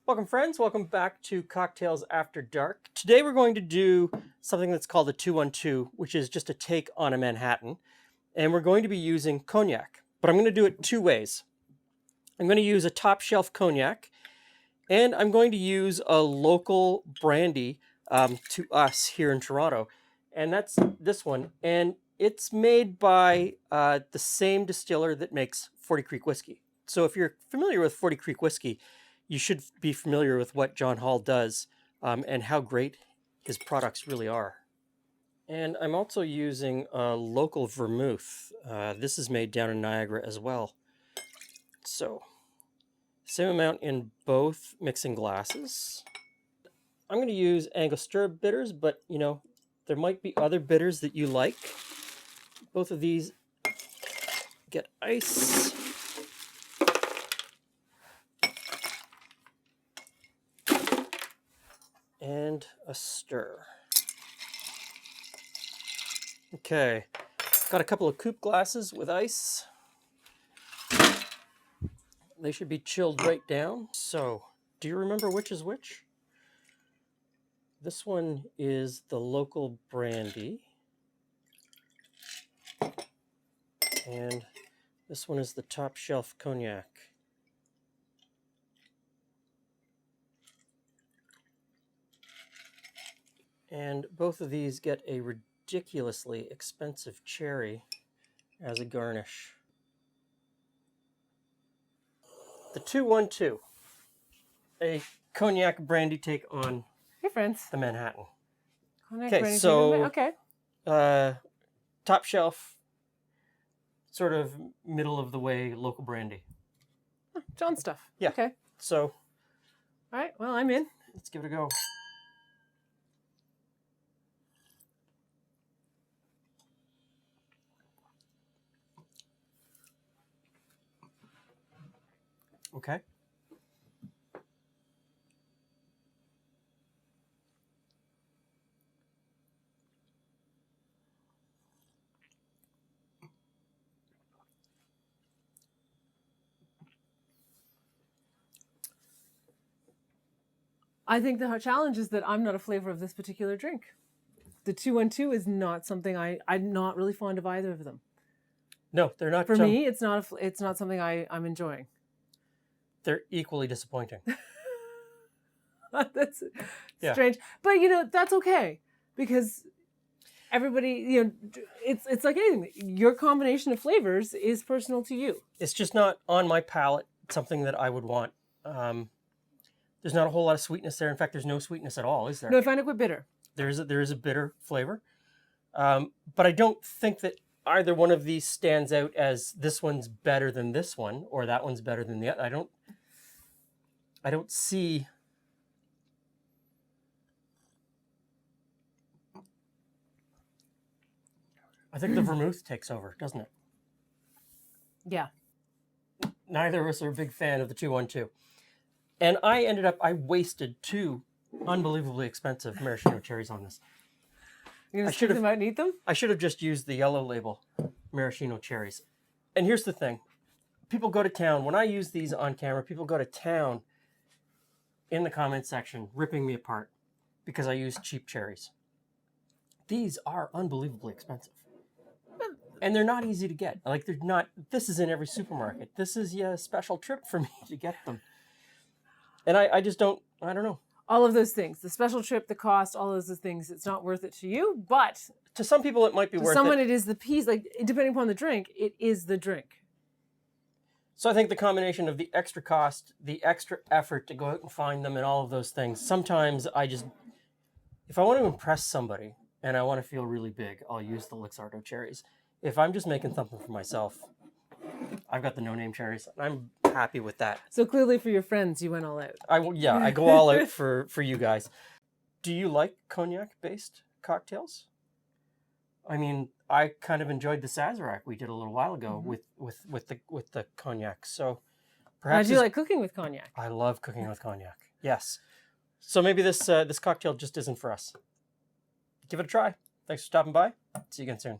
Welcome friends, welcome back to Cocktails After Dark. Today we're going to do something that's called a 2-1-2, which is just a take on a Manhattan. And we're going to be using cognac, but I'm going to do it two ways. I'm going to use a top shelf cognac, and I'm going to use a local brandy to us here in Toronto. And that's this one. And it's made by the same distiller that makes 40 Creek whiskey. So if you're familiar with 40 Creek whiskey, you should be familiar with what John Hall does and how great his products really are. And I'm also using a local vermouth. This is made down in Niagara as well. So, same amount in both mixing glasses. I'm going to use Angostura bitters, but you know, there might be other bitters that you like. Both of these get ice. And a stir. Okay, got a couple of coupe glasses with ice. They should be chilled right down. So, do you remember which is which? This one is the local brandy. And this one is the top shelf cognac. And both of these get a ridiculously expensive cherry as a garnish. The 2-1-2, a cognac brandy take on the Manhattan. Okay, so top shelf, sort of middle of the way local brandy. John stuff. Yeah. Okay. So, all right. Well, I'm in. Let's give it a go. Okay. I think the challenge is that I'm not a flavor of this particular drink. The 2-1-2 is not something I'm not really fond of either of them. No, they're not. For me, it's not something I'm enjoying. They're equally disappointing. That's strange. But you know, that's okay because everybody, you know, it's like anything. Your combination of flavors is personal to you. It's just not on my palate, something that I would want. There's not a whole lot of sweetness there. In fact, there's no sweetness at all, is there? No, I find it quite bitter. There is a bitter flavor. But I don't think that either one of these stands out as this one's better than this one or that one's better than the other. I don't see. I think the vermouth takes over, doesn't it? Yeah. Neither of us are a big fan of the 2-1-2. And I wasted 2 unbelievably expensive maraschino cherries on this. You're going to stick them out and eat them? I should have just used the yellow label maraschino cherries. And here's the thing. People go to town. When I use these on camera, people go to town in the comment section ripping me apart because I use cheap cherries. These are unbelievably expensive. And they're not easy to get. Like, they're not, this is in every supermarket. This is a special trip for me to get them. And I just don't know. All of those things, the special trip, the cost, all those things, it's not worth it to you, but to some people it might be worth it. To someone it is the piece, like depending upon the drink, it is the drink. So I think the combination of the extra cost, the extra effort to go out and find them and all of those things, sometimes if I want to impress somebody and I want to feel really big, I'll use the Luxardo cherries. If I'm just making something for myself, I've got the no-name cherries. I'm happy with that. So clearly for your friends, you went all out. I go all out for you guys. Do you like cognac-based cocktails? I mean, I kind of enjoyed the Sazerac we did a little while ago with the cognac. So perhaps do you like cooking with cognac? I love cooking with cognac. Yes. So maybe this cocktail just isn't for us. Give it a try. Thanks for stopping by. See you again soon.